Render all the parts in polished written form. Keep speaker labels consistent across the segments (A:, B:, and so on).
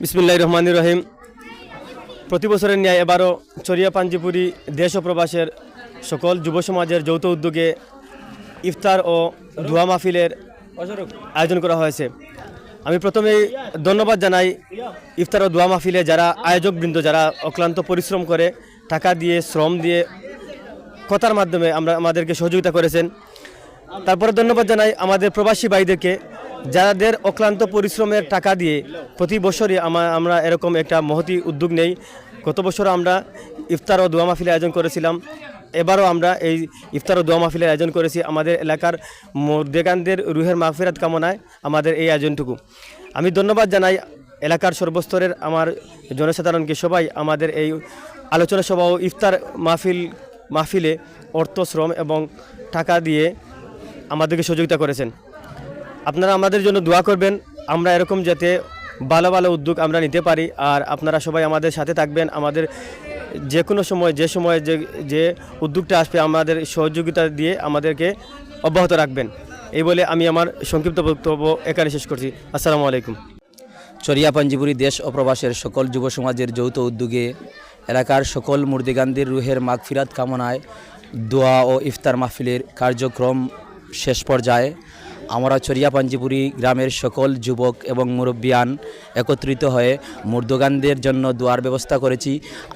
A: বিসমিল্লাহির রহমানির রহিম। প্রতি বছরের ন্যায় এবারও চরিয়া পাঞ্জিপুরি দেশ ও প্রবাসের সকল যুব সমাজের যৌথ উদ্যোগে ইফতার ও দোয়া মাহফিলের আয়োজন করা হয়েছে। আমি প্রথমেই ধন্যবাদ জানাই ইফতার ও দোয়া মাহফিলে যারা আয়োজকবৃন্দ, যারা অক্লান্ত পরিশ্রম করে টাকা দিয়ে, শ্রম দিয়ে, কথার মাধ্যমে আমাদেরকে সহযোগিতা করেছেন। তারপরে ধন্যবাদ জানাই আমাদের প্রবাসী ভাইদেরকে, যাদের অক্লান্ত পরিশ্রমের টাকা দিয়ে প্রতি বছরই আমরা এরকম একটা মহতি উদ্যোগ নেই। গত বছর আমরা ইফতার ও দোয়া মাহফিলের আয়োজন করেছিলাম, এবারও আমরা এই ইফতার ও দোয়া মাহফিলের আয়োজন করেছি আমাদের এলাকার মুর্দেগানদের রুহের মাগফিরাত কামনায় আমাদের এই আয়োজনটুকু। আমি ধন্যবাদ জানাই এলাকার সর্বস্তরের আমার জনসাধারণকে, সবাই আমাদের এই আলোচনা সভা ও ইফতার মাহফিলে অর্থ, শ্রম এবং টাকা দিয়ে আমাদেরকে সহযোগিতা করেছেন। আপনারা আমাদের জন্য দোয়া করবেন, আমরা এরকম যাতে ভালো ভালো উদ্যোগ আমরা নিতে পারি। আর আপনারা সবাই আমাদের সাথে থাকবেন, আমাদের যে কোনো সময় যে উদ্যোগটা আসবে আমাদের সহযোগিতা দিয়ে আমাদেরকে অব্যাহত রাখবেন। এই বলে আমি আমার সংক্ষিপ্ত বক্তব্য এখানে শেষ করছি। আসসালামু আলাইকুম।
B: চরিয়া পাঞ্জিপুরি দেশ ও প্রবাসের সকল যুব সমাজের যৌথ উদ্যোগে এলাকার সকল মুর্দিগানদের রুহের মাগফিরাত কামনায় দোয়া ও ইফতার মাহফিলের কার্যক্রম শেষ পর্যায়ে আমরা চরিয়া পাঞ্জিপুরি গ্রামের সকল যুবক এবং মুরব্বিয়ান একত্রিত হয়ে মুর্দগানদের জন্য দোয়ার ব্যবস্থা করেছি।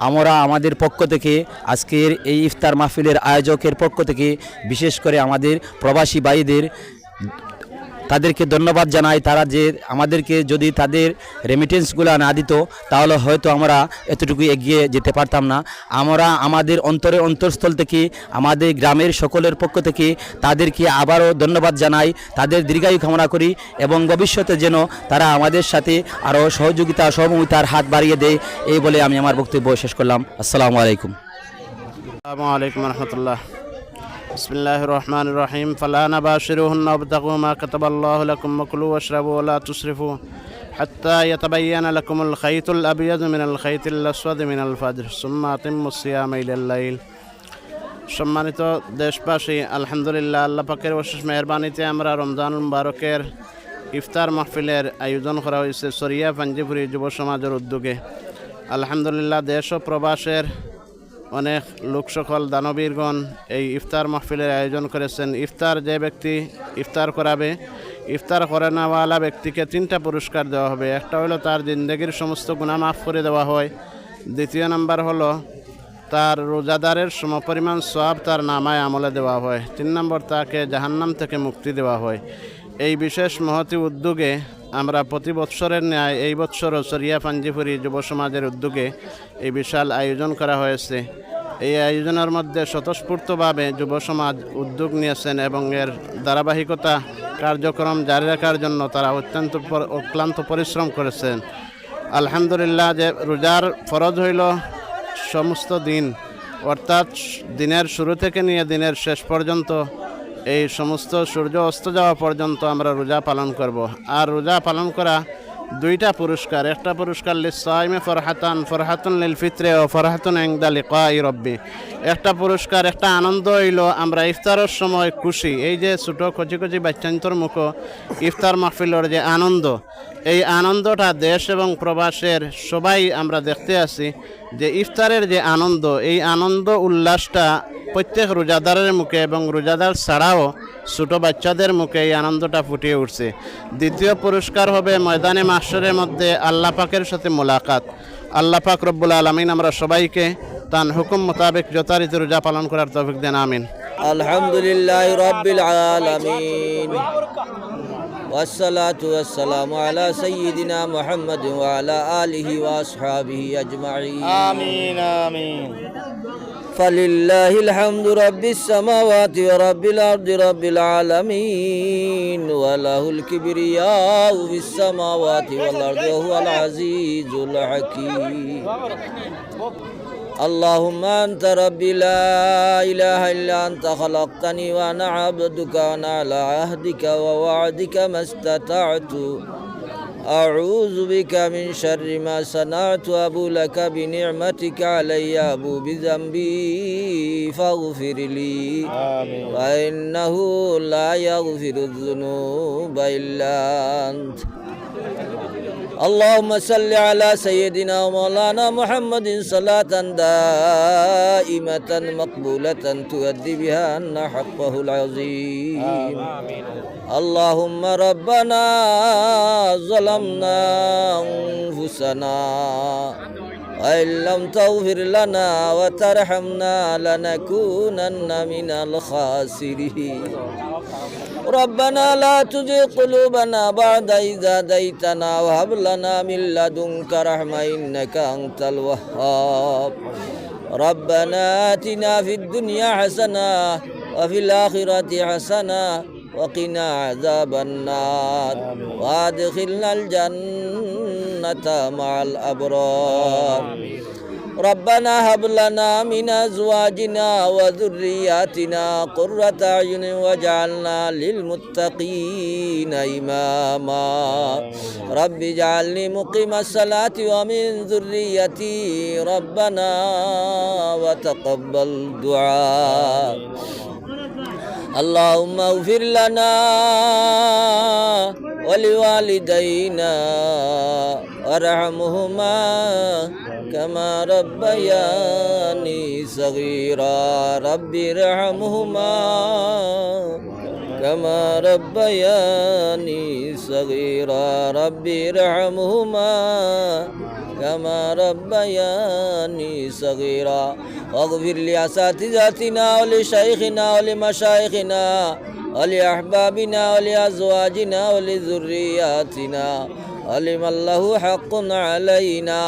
B: আমরা আমাদের পক্ষ থেকে আজকের এই ইফতার মাহফিলের আয়োজকের পক্ষ থেকে বিশেষ করে আমাদের প্রবাসী ভাইদের তাদেরকে ধন্যবাদ জানাই। তারা যে আমাদেরকে যদি তাদের রেমিটেন্সগুলো না দিত তাহলে হয়তো আমরা এতটুকু এগিয়ে যেতে পারতাম না। আমরা আমাদের অন্তরস্থল থেকে আমাদের গ্রামের সকলের পক্ষ থেকে তাদেরকে আবারও ধন্যবাদ জানাই, তাদের দীর্ঘায়ু কামনা করি এবং ভবিষ্যতে যেন তারা আমাদের সাথে আরও সহমুমিতার হাত বাড়িয়ে দেয়। এই বলে আমি আমার বক্তব্য শেষ করলাম। আসসালামু আলাইকুম।
C: আসসালামু আলাইকুম রহমতুল্লাহ। বিসমিল্লাহির রহমানির রহিম। ফালা নাবাশিরুহুন্না ওয়াবতাগু মা কাতাবাল্লাহু লাকুম ওয়াকুলু ওয়াশরাবু ওয়া লা তুসরিফু হাত্তা ইয়াতাবায়্যানা লাকুমুল খাইতুল আবিয়াযু মিনাল খাইতিল আসওয়াদি মিনাল ফাজর সুম্মা আতিম্মুস সিয়ামা ইলাল লাইল। সম্মানিত দেশবাসী, আলহামদুলিল্লাহ, আল্লাহ পাকের অশেষ মেহেরবানিতে আমরা রমজানুল মুবারকের ইফতার মাহফিলের আয়োজন করা হয়েছে চরিয়া পাঞ্জিপুরি যুব সমাজের উদ্যোগে। আলহামদুলিল্লাহ, দেশ ও প্রবাসের অনেক লোক সকল দানবীরগণ এই ইফতার মাহফিলের আয়োজন করেছেন। ইফতার যে ব্যক্তি ইফতার করাবে, ইফতার করে নেওয়ালা ব্যক্তিকে 3টা পুরস্কার দেওয়া হবে। একটা হলো তার জিন্দেগির সমস্ত গুনাহ মাফ করে দেওয়া হয়। দ্বিতীয় নাম্বার হলো তার রোজাদারের সমপরিমাণ সওয়াব তার নামায় আমলে দেওয়া হয়। 3 নম্বর তাকে জাহান্নাম থেকে মুক্তি দেওয়া হয়। এই বিশেষ মহতি উদ্যোগে আমরা প্রতি বৎসরের ন্যায় এই বৎসরও চরিয়া পাঞ্জিপুরি যুব সমাজের উদ্যোগে এই বিশাল আয়োজন করা হয়েছে। এই আয়োজনের মধ্যে স্বতঃস্ফূর্তভাবে যুব সমাজ উদ্যোগ নিয়েছেন এবং এর ধারাবাহিকতা কার্যক্রম জারি রাখার জন্য তারা অত্যন্ত অক্লান্ত পরিশ্রম করেছেন। আলহামদুলিল্লাহ, যে রোজার ফরজ হইল সমস্ত দিন, অর্থাৎ দিনের শুরু থেকে নিয়ে দিনের শেষ পর্যন্ত, এই সমস্ত সূর্য অস্ত যাওয়া পর্যন্ত আমরা রোজা পালন করব। আর রোজা পালন করা 2টা পুরস্কার, একটা পুরস্কার লিসাইমে ফরহাতুন লিল ফিত্রে ও ফরহাতুন ইনদা লিকাই রব্বি। একটা পুরস্কার, একটা আনন্দ হইল আমরা ইফতারের সময় খুশি। এই যে ছোট কচি কচি বাচ্চান্তর মুখ ইফতার মাহফিলের যে আনন্দ, এই আনন্দটা দেশ এবং প্রবাসের সবাই আমরা দেখতে আছি যে ইফতারের যে আনন্দ, এই আনন্দ উল্লাসটা প্রত্যেক রোজাদারের মুখে এবং রোজাদার ছাড়াও ছোট বাচ্চাদের মুখে এই আনন্দটা ফুটিয়ে উঠছে। দ্বিতীয় পুরস্কার হবে ময়দানে মাহশরের মধ্যে আল্লাহ পাকের সাথে মোলাকাত। আল্লাহ পাক রব্বুল আলামিন আমরা সবাইকে তার হুকুম মোতাবেক যথারীতি রোজা পালন করার তৌফিক দেন, আমিন।
D: আলহামদুলিল্লাহি রাব্বিল আলামিন والصلاة والسلام على سيدنا محمد وعلى آله وأصحابه أجمعين
C: آمين آمين.
D: فلله الحمد رب السماوات ورب الأرض رب العالمين وله الكبرياء في السماوات والأرض وهو العزيز الحكيم. اللهم أنت ربي لا إله إلا أنت خلقتني وأنا عبدك وأنا على عهدك ووعدك ما استطعت أعوذ بك من شر ما صنعت أبو لك بنعمتك علي أبو بذنبي فاغفر لي فإنه لا يغفر الذنوب إلا أنت. اللهم صل على سيدنا ومولانا محمد صلاة دائمة مقبولة تؤدي بها عنا حقه العظيم. اللهم ربنا ظلمنا أنفسنا وإن لم تغفر لنا وترحمنا لنكونن من الخاسرين. ربنا لا تزغ قلوبنا بعد إذ هديتنا وهب لنا من لدنك رحمة إنك أنت الوهاب. ربنا آتنا في الدنيا حسنة وفي الآخرة حسنة وقنا عذاب النار وادخلنا الجنة مع الأبرار. ربنا هب لنا من أزواجنا وذرياتنا قرة أعين واجعلنا للمتقين إماما. رب اجعلني مقيم الصلاة ومن ذريتي ربنا وتقبل دعاء. اللهم اغفر لنا ولوالدينا وارحمهما كما ربياني صغيرا. رب ارحمهما كما ربياني صغيرا. رب ارحمهما كما ربياني صغيرا. واغفر لأساتذتنا ولشيخنا ولمشايخنا ولأحبابنا ولأزواجنا ولذرياتنا ولمن له حق علينا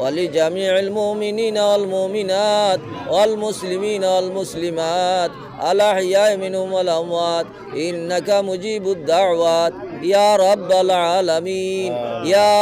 D: ولجميع المؤمنين والمؤمنات والمسلمين والمسلمات الأحياء منهم والأموات إنك مجيب الدعوات يا رب العالمين يا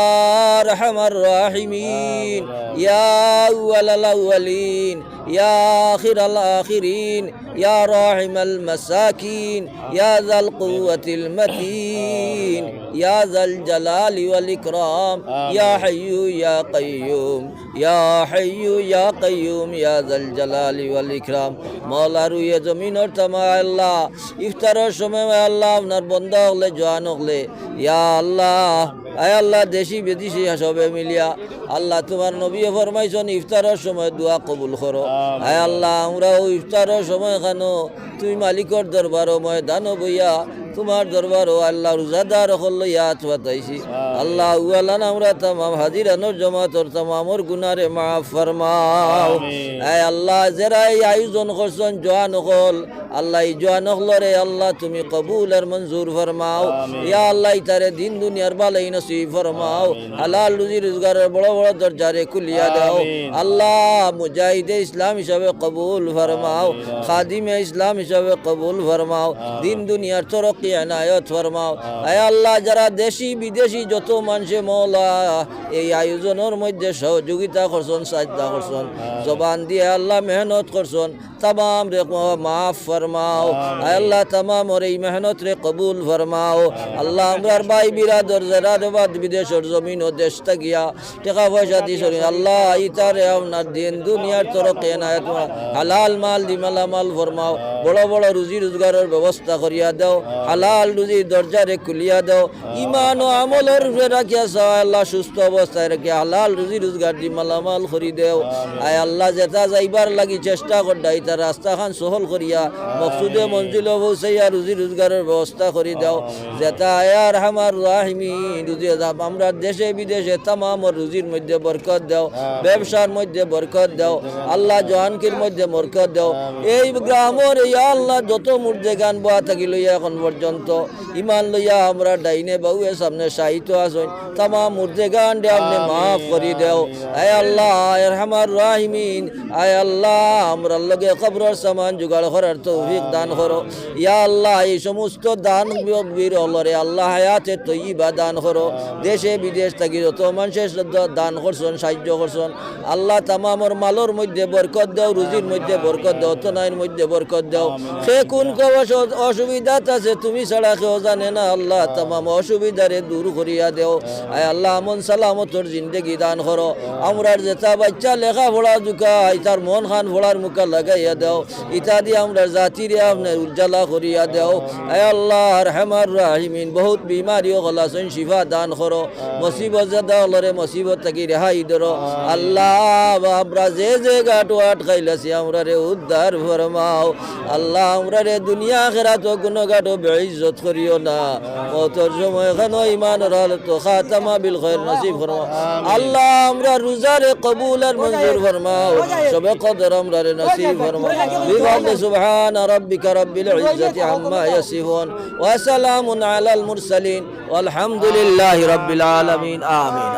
D: أرحم الراحمين يا أول الأولين يا آخر الآخرين يا راحم المساكين يا ذا القوة المتين يا ذا الجلال والإكرام يا حي يا قيوم يا حي يا قيوم يا ذا الجلال والإكرام. مولا রুয়ে জমিনের তামা আল্লাহ ইফতারের সময় আল্লাহ আপনার বন্ধা হলে জোয়ান হলে ইয়া আল্লাহ আয় আল্লাহ দেশি বিদেশি সবে মিলিয়া আল্লাহ তোমার নবী ফরমাইছেন ইফতারের সময় দোয়া কবুল করো। আয় আল্লাহ আমরাও ইফতারের সময় খানো তুমি মালিকর দরবারও ময়দানও বইয়া তোমার দরবারও আল্লাহ রোজাদার হল ইয়াত বাতাইছি আল্লাহ উয়ালান আমরা তামাম হাজিরানোর জমাতর তামামর গুনারে মাফ ফরমাও। আয় আল্লাহ যারা এই আয়োজন করছেন জোয়ান হল আল্লাহ এই জোয়ান হলরে আল্লাহ তুমি কবুল আর মঞ্জুর ফরমাও। ইয়া আল্লাহ তারে দিন দুনিয়ার ভালোই নসিব ফরমাও। হালাল রুজি রোজগারের বড় বড় দরজারে খুলিয়া দাও আল্লাহ। মুজাহিদে ইসলাম হিসাবে কবুল ফরমাও খাদিমে ইসলাম হিসাবে কবুল ফরমাও। দিন দুনিয়ার তরক্কি এনায়ত ফরমাও। আয় আল্লাহ যারা দেশি বিদেশি যত মানুষে মওলা এই আয়োজনের মধ্যে সহযোগিতা করছেন সাহায্য করছেন জবান দিয়ে আল্লাহ মেহনত করছেন तमाम रे माफ फरमाओ। अल्लाह तमाम और मेहनत रे कबूल फरमाओ। अल्लाह हमार भाई बिरादर जराबाद विदेश और जमीन और देश तक गया टेका पैसा दी सर अल्लाह इतारे अपना दिन दुनियार तरक्की एनायत हलाल माल दी माला माल फरमाओ। बड़ा बड़ा रुजी रोजगार व्यवस्था करिया दो हलाल रुजी दरजा रे खुलिया दो ईमान और আমল और রাখিয়া সাও আল্লাহ সুস্থ অবস্থায় রেখে হালাল রুজি রোজগার দি মালা মাল করি দেও। আয় আল্লাহ যেটা যাইবার লাগি চেষ্টা করদাই তার রাস্তা খান সহল করিয়া মকসুদে মঞ্জিল পৌঁছাইয়া রুজি রোজগারের ব্যবস্থা করে দাও। যেটা আয়ার হামার রাহিমিন রুজি আমরা দেশে বিদেশে তামাম রুজির মধ্যে বরকত দাও ব্যবসার মধ্যে বরকত দাও আল্লাহ জওয়ানকির মধ্যে বরকত দাও। এই গ্রামের ইয়া আল্লাহ যত মুর্দে গান বয়া থাকি লইয়া এখন পর্যন্ত ইমান লইয়া আমরা ডাইনে বাউয়ের সামনে সাহিত্য আসুন তামাম মুর্দে গান দে আপনি মাফ করে দাও। আয় আল্লাহ আয়ার হামার রাহিমিন আয় আল্লাহ আমরা লগে কবরের সামান জোগাড় করার তৌফিক দান করো। ইয়া আল্লাহ এই সমস্ত দান বীর হলরে আল্লাহ হায়াতে তৈবা দান করো। দেশে বিদেশ থাকি যত মানুষের দান করছেন সাহায্য করছেন আল্লাহ তামামর মালর মধ্যে বরকত দাও রুজির মধ্যে বরকত দাও তনাইয়ের মধ্যে বরকত দাও। সে কোন অসুবিধাত আছে তুমি ছাড়া কেউ জানে না আল্লাহ তামাম অসুবিধারে দূর করিয়া দেও আয় আল্লাহ আমন সালামতর জিন্দগি দান করো আমরার যেটা বাচ্চা লেখা পড়া দুকাই তার মন খান পড়ার মুখা লাগাইয়া দেও ইত্যাদি আমরা জাতিরে আপনার উজ্জ্বলা করিয়া দেও আয় আল্লাহ রহমান রাহিমিন বহুত বিমারিও গলাসন শিফা দান করো মুসিবত জাদা হলরে মুসিবত থাকি রেহাই ধরো আল্লাহ আমরা যে যে গাটো আটকাইলাছি আমরা রে উদ্ধার ফরমাও আল্লাহ আমরা রে দুনিয়া আখিরাত কোনো গাটো বেইজ্জত করিও না মওতর সময় খানো ঈমান রাল তো খাতামা বিল খায়র নসিব ফরমাও আল্লাহ আমরা রোজারে কবুল আর মঞ্জুর ফরমাও সবে কদর আমরা রে নসিব ফরমাও বিফাদলি সুবহান রাব্বিকা রাব্বিল ইজ্জাতি আম্মা ইয়াসিফুন ওয়া সালামুন আলাল মুরসালিন ওয়ালহামদুলিল্লাহি রাব্বিল আলামিন আমিন